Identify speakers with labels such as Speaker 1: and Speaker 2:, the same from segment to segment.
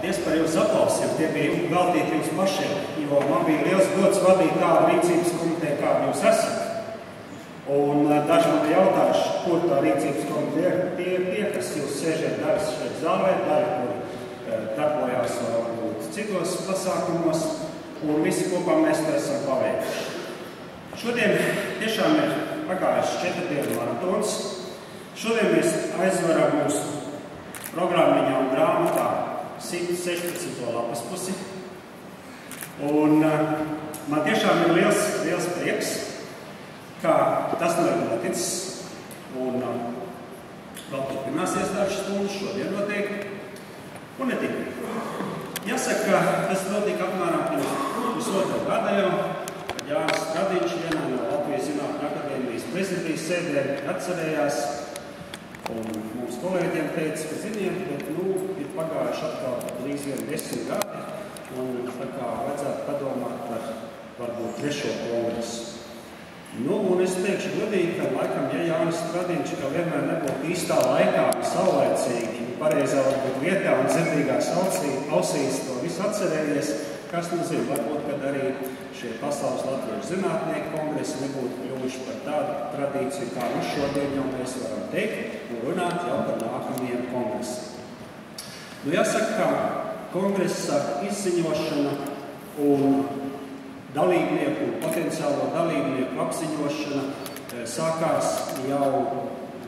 Speaker 1: Paldies par jūsu aplausiem. Tie bija veltīti jums pašiem, jo man bija liels gods vadīt tādu rīcības komiteju, kādu jūs esat. Un daži man jautājuši, kur tā rīcības komiteja tie, kas jūs sēžat daļas šeit zālē, daļa, kur darbojās varbūt citos pasākumos, un visi kopā mēs to esam paveikuši. Šodien tiešām ir pagājuši 4 dienu maratons. Šodien mēs aizveram mūsu programmiņā un grāmatā 116. lapas pusi. Un man tiešām ir liels prieks, ka tas nav noticis. Un vēl turpināsies dažas stundas šodien noteikti. Un ne tikai. Jāsaka, tas notika apmēram pirms pusotru gada jau, kad Jānis Stradiņš vienā no Latvijas Zinātņu akadēmijas prezidijas sēdē atcerējās. Un mums kolēģiem teica, ka ziniet, bet ir pagājuši atkal līdz 10 gadi, un tā kā vajadzētu padomāt par varbūt 3. kongresu. Un es teikšu godīgi, ka laikam, ja Jānis Stradiņš, ka vienmēr nebūtu īstā laikā, saulēcīgi, pareizā varbūt vietā un dzirdīgās ausīs to visu atcerējies, kas nezinu, varbūt, kad arī šie pasaules latviešu zinātnieku kongresi nebūtu kļuvuši par tādu tradīciju, kā šodien jau mēs varam teikt un runāt jau par nākamajiem kongresiem. Jāsaka, ka kongresa izziņošana un dalībnieku un potenciālo dalībnieku apziņošana sākās jau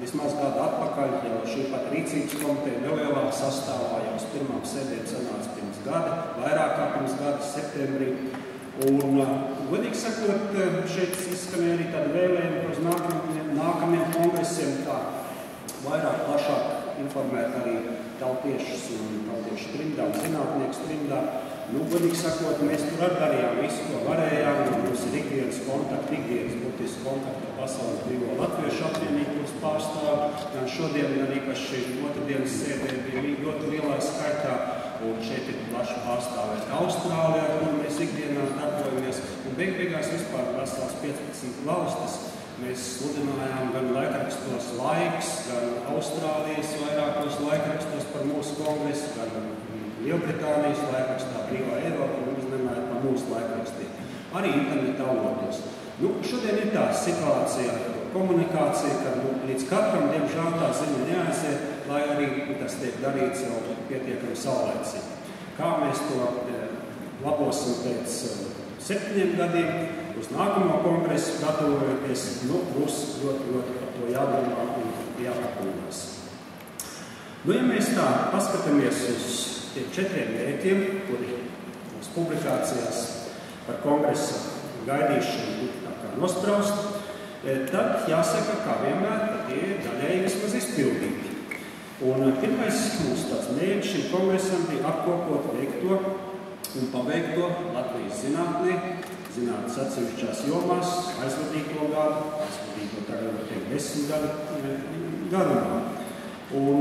Speaker 1: vismaz gadu atpakaļ, jau šī pat rīcības komiteja nelielā sastāvā jau uz pirmām sēdēm sanāca pirms gada, vairāk kā pirms gada septembrī. Un, godīgi sakot, šeit izskanēja arī tāda vēlējuma uz nākamiem kongresiem, kā vairāk plašāk informēt arī tautiešus un tautiešu trimdā un zinātnieku trimdā. Godīgi sakot, mēs tur darījām visu, ko varējām, un mums ir ikdienas kontakti, būtiski kontakti ar Pasaules Brīvo Latviešu apvienību, kuras pārstāv. Gan šodien, gan īpaši otrdienas sēdē bija ļoti lielā skaitā, un šeit ir plaši pārstāvēta Austrālijā, kur mēs ikdienā darbojamies, un beigās vispār vesels 15 valstis. Mēs sludinājām gan laikrakstos Laiks, gan Austrālijas vairākos laikrakstos par mūsu kongresu, gan Lielbritānijas laikrakstā, Brīvā Eiropa, un uzmanājot par mūsu laikrakstiem. Arī interneta avotos. Šodien ir tā situācija ar komunikāciju, ka līdz katram, diemžēl, tā ziņa neaiziet, lai arī tas tiek darīts jau pietiekami saulēcīgi. Kā mēs to labosim pēc 7 gadiem, uz nākamo kongresu gatavojoties, būs ļoti par to jādomā un jāpapūnās. Ja mēs tā paskatāmies uz tiem 4 mērķiem, kuri mums publikācijās par kongresa gaidīšanu nospraust, tad jāsaka, kā vienmēr, ka tie ir daļēji vismaz izpildīti. Un pirmais mums tāds mērķis šim kongresam bija apkopot veikto un paveikto Latvijas zinātnes atsevišķās jomās, aizvadīto tagad var teikt 10 gadu garumā. Un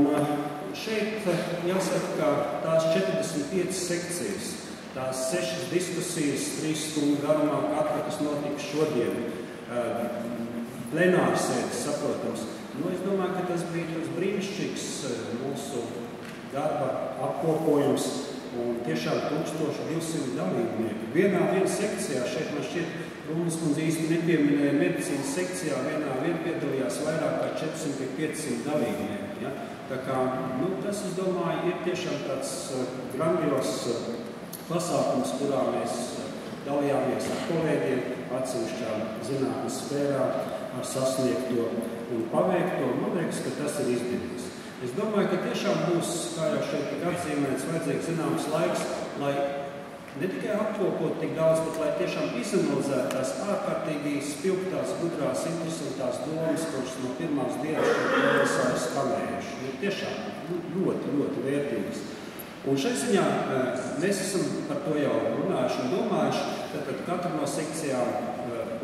Speaker 1: šeit jāsaka, ka tās 45 sekcijas, tās 6 diskusijas, 3 stundu garumā, katra, kas notika šodien, plenārsēdes, saprotams. Es domāju, ka tas bija tāds brīnišķīgs mūsu darba apkopojums un tiešām 1200 dalībnieku. Vienā sekcijā, šeit man šķiet, Rūnas kundze īsti nepieminēja medicīnas sekcijā, vien piedalījās vairāk kā 400-500 dalībnieku. Ja? Tā kā, tas, es domāju, ir tiešām tāds grandios pasākums, kurā mēs dalījāmies ar kolēģiem, atsevišķām zinātnes sfērā, ar sasniegto un paveikto. Man liekas, ka tas ir izdevies. Es domāju, ka tiešām būs, kā jau šeit tik atzīmēts, vajadzīgs zināms laiks, lai ne tikai apkopot tik daudz, bet lai tiešām izanalizētu tās ārkārtīgi spilgtās, gudrās, interesantās domas, kuras no pirmās dienas kongresā ir skanējuši. Ir tiešām ļoti vērtīgas. Un šai ziņā mēs esam par to jau runājuši un domājuši, tad katra no sekcijām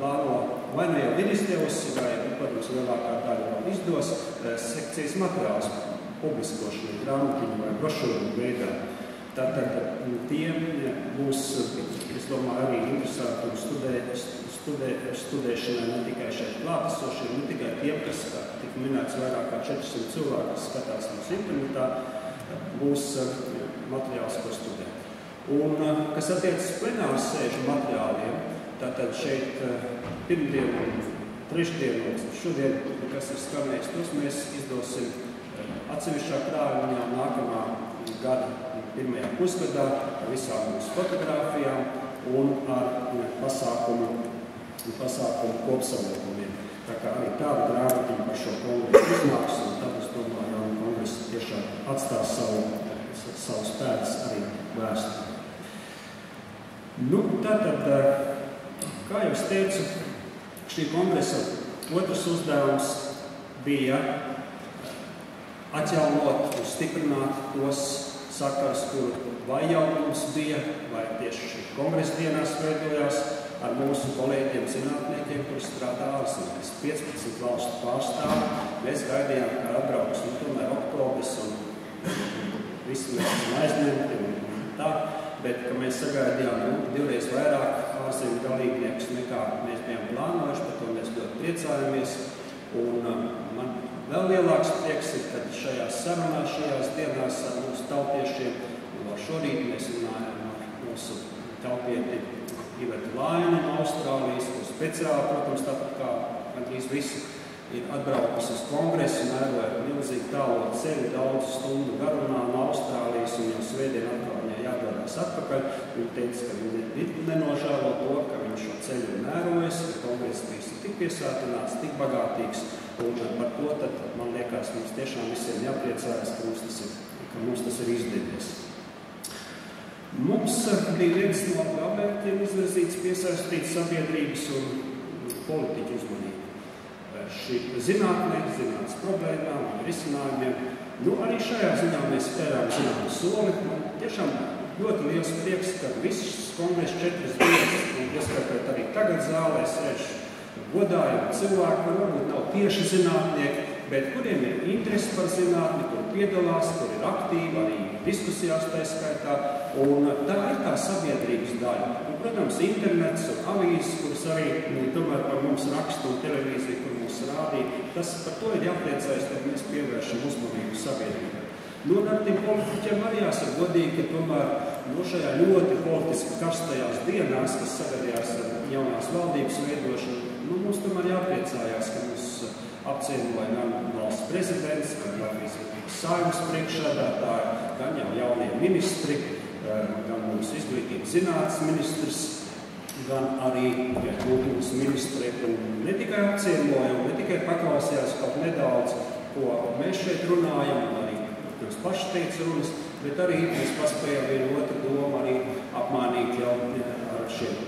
Speaker 1: plāno vai nu jau ir izdevusi, vai, protams, lielākā daļa vēl izdos sekcijas materiālus publiskošanai, grāmatiņu vai brošūru veidā. Tātad tiem būs, es domāju, arī interesanti un studēšanai ne tikai šeit klātesošie, ne tikai tiem, kas tika minēts vairāk kā 400 cilvēku, kas skatās mums internetā, būs materiāls, ko studēt. Un, kas attiecas plenāras sēžu materiāliem, tātad šeit pirmdien un trešdien un šodien, kas ir skanējis, tos mēs izdosim atsevišķā krājumā nākamā gada pirmajā pusgadā ar visām mūsu fotogrāfijām un ar pasākumu kopsavilkumiem. Tā kā arī tāda grāmatiņa par šo kongresu iznāks, un tad, es domāju, jauna kongresa tiešām atstās savu spēks arī vēsturē. Nu, tātad, kā jau es teicu, šī kongresa otrs uzdevums bija atjaunot un stiprināt tos sakars, kur vai jau mums bija, vai tieši šī kongresa dienās veidojās ar mūsu kolēģiem zinātniekiem, kuri strādā ārzemēs. 15 valstu pārstāvi. Mēs gaidījām, ka atbrauks tomēr oktobris un visi mēs esam aizņemti un tā, bet ka mēs sagaidījām divreiz vairāk ārzemju dalībniekus nekā mēs bijām plānojuši, par to mēs ļoti priecājamies. Un man vēl lielāks prieks ir, kad šajās sarunās, šajās dienās ar mūsu tautiešiem, un vēl šorīt mēs runājam ar mūsu tautieti Ivetu Laini no Austrālijas, kur speciāli, protams, tāpat kā gandrīz visi ir atbraukusi uz kongresu un ēroja milzīgi tālo ceļu daudz stundu garumā no Austrālijas, un jau svētdien atkal viņai jādodas atpakaļ. Viņa teica, ka viņa nenožēlo to, ka viņa šo ceļu ir mērojas, ka kongress bijis tik piesātināts, tik bagātīgs, un par to tad, man liekas, mums tiešām visiem jāpriecājas, ka mums tas ir izdevies. Mums bija viens no mērķiem izvirzīts piesaistīt sabiedrības un politiķu uzmanību. Šī zinātnes problēmām un risinājumiem. Nu, arī šajā ziņā mēs spērām zināmu soli. Man tiešām ļoti liels prieks, ka visas kongresa 4 dienas, un ieskatot arī tagad zālē sēž godājumi cilvēki, kur varbūt nav tieši zinātnieki, bet kuriem ir interesi par zinātni, kur piedalās, kur ir aktīvi arī diskusijās tā skaitā, un tā ir tā sabiedrības daļa. Un, protams, internets un avīzes, kuras arī tomēr par mums raksta un televīzija, kur mums rādīja, tas par to ir jāpriecājas, kad mēs pievēršam uzmanību sabiedrībai. Nu, un ar tiem politiķiem arī jāsaka godīgi, ka tomēr šajā ļoti politiski karstajās dienās, kas sagadījās ar jaunās valdības veidošanu, mums tomēr jāpriecājās, ka mums apcienoja gan valsts prezidents, gan Latvijas Saeimas priekšsēdētāji, gan jau jaunie ministri, gan mūsu izglītības zinātnes ministrs, gan arī kultūras ministri. Un ne tikai apcienoja, ne tikai paklausījās kaut nedaudz, ko mēs šeit runājam, un arī jūs paši teica runas, bet arī mēs paspējām vienu otru domu arī apmānīt jau ar šiem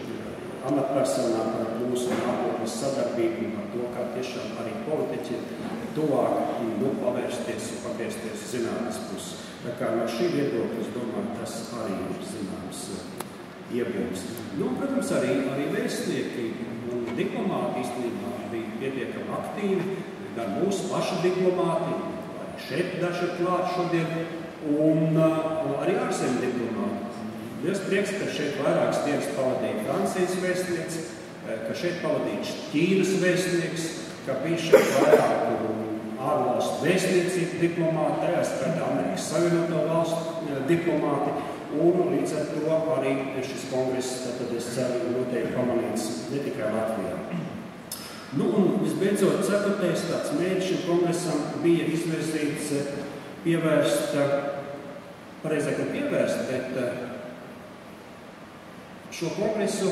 Speaker 1: amatpersonām par mūsu nākotnes sadarbību un par to, kā tiešām arī politiķi tuvāk pavērsties un pagriezties uz zinātnes pusi. Tā kā no šī viedokļa, es domāju, tas arī ir zināms iegūms. Nu, protams, arī vēstnieki un diplomāti īstenībā bija pietiekami aktīvi, gan mūsu pašu diplomāti, arī šeit daži ir klāt šodien, un arī ārzemju diplomāti. Liels prieks, ka šeit vairākas dienas pavadīja Francijas vēstnieks, ka šeit pavadīja Ķīnas vēstnieks, ka bija šeit vairāku ārvalstu vēstniecību diplomāti, tajā skaitā Amerikas Savienoto valstu diplomāti, un līdz ar to arī šis kongress, tad es ceru, noteikti pamanīts ne tikai Latvijā. Nu, un visbeidzot, 4. tāds mērķis šim kongresam bija izvirzīts pievērst, bet šo kongresu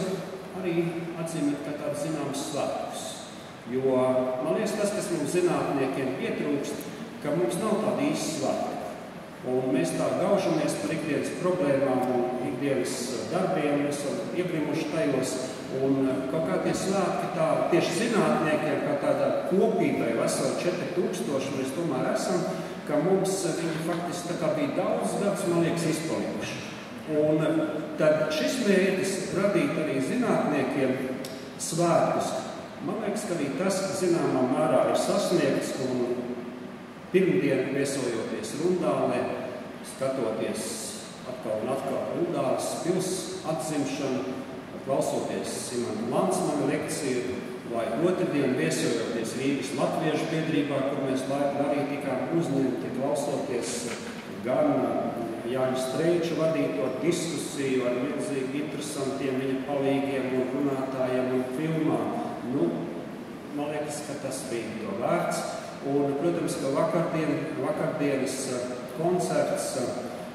Speaker 1: arī atzīmēt kā tādu zināmas svētkus. Jo, man liekas, tas, kas mums zinātniekiem pietrūkst, ka mums nav tāda īsta svētku. Un mēs tā gaužamies par ikdienas problēmām un ikdienas darbiem, mēs esam iegrimuši tajos. Un kaut kā tie svētki tā tieši zinātniekiem, kā tādā kopībai veseli 4000, mēs tomēr esam, ka mums viņi faktiski tā kā bija daudz gadus, man liekas, izpalikuši. Un tad šis mērķis radīt arī zinātniekiem svētkus, man liekas, ka arī tas zināmā mērā ir sasniegts, un pirmdien viesojoties Rundālē, skatoties atkal un atkal Rundāles pils atzimšanu, klausoties Simona Lansmana lekciju, vai otrdien viesojoties Rīgas latviešu biedrībā, kur mēs arī tikām uzņemti, klausoties gan Jāņa Streiča vadīto diskusiju ar milzīgi interesantiem viņa palīgiem un runātājiem un filmām. Nu, man liekas, ka tas bija to vērts. Un, protams, ka vakardienas koncerts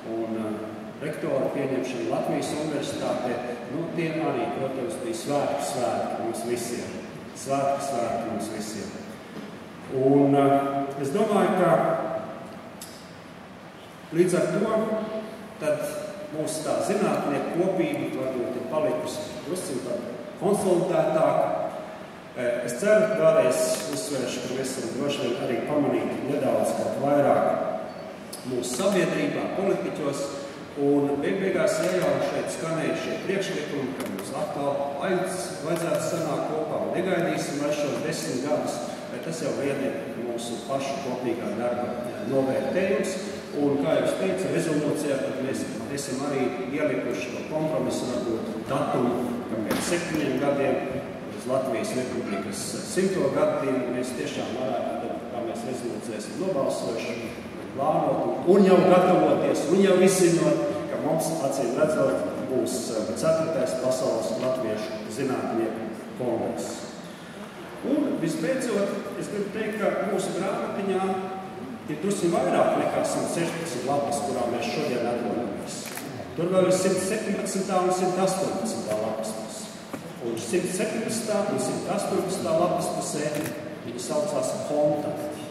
Speaker 1: un rektora pieņemšana Latvijas universitātē, nu, tie arī, protams, bija svētki mums visiem. Svētki mums visiem. Un es domāju, ka līdz ar to tad mūsu tā zinātnieku kopība varbūt ir palikusi drusku konsolidētāka. Es ceru, ka vēlreiz uzsvēršu, ka mēs esam droši vien arī pamanīti nedaudz kaut vairāk mūsu sabiedrībā, politiķos, un beigās jau šeit skanējušie priekšlikumi, ka mums atkal vajadzētu sanākt kopā un negaidīsim vairs šos 10 gadus, bet tas jau vien ir mūsu pašu kopīgā darba novērtējums. Un, kā jau es teicu, rezolūcijā, tad mēs esam arī ielikuši to kompromisu, varbūt datumu, ka pēc 7 gadiem uz Latvijas Republikas 100. gaddienu mēs tiešām varētu, kā mēs rezolūcijā esam nobalsojuši, plānot un jau gatavoties, un jau izzinot, ka mums acīm redzot būs 4. pasaules latviešu zinātnieku kongress. Un visbeidzot, es gribu teikt, ka mūsu grāmatiņā ir drusku vairāk nekā 116 lapas, kurā mēs šodien atrodamies. Tur vēl ir 117. un 118. lapas. Un 117. un 118. lapas pusē viņi saucās kontakti.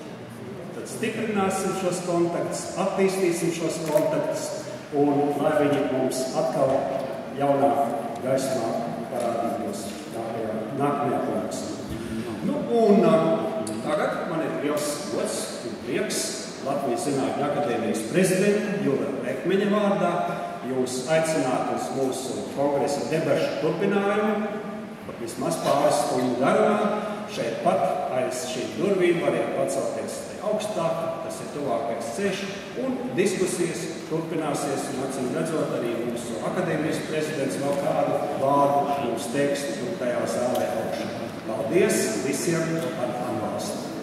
Speaker 1: Tad stiprināsim šos kontaktus, attīstīsim šos kontaktus, un lai viņi mums atkal jaunā gaismā parādītos nākamajā konkursā. Nu, un tagad man ir liels gods un prieks Latvijas Zinātņu akadēmijas prezidenta Jura Ekmeņa vārdā jūs aicināt uz mūsu kongresa debašu turpinājumu, vismaz pāris stundu garumā. Šeit pat aiz šīm durvīm variet pacelties augstāk, tas ir tuvākais ceļš, un diskusijas turpināsies, un acīm redzot arī mūsu akadēmijas prezidents vēl kādu vārdu mums teiks un tajā zālē augšā. Paldies visiem par atbalstu!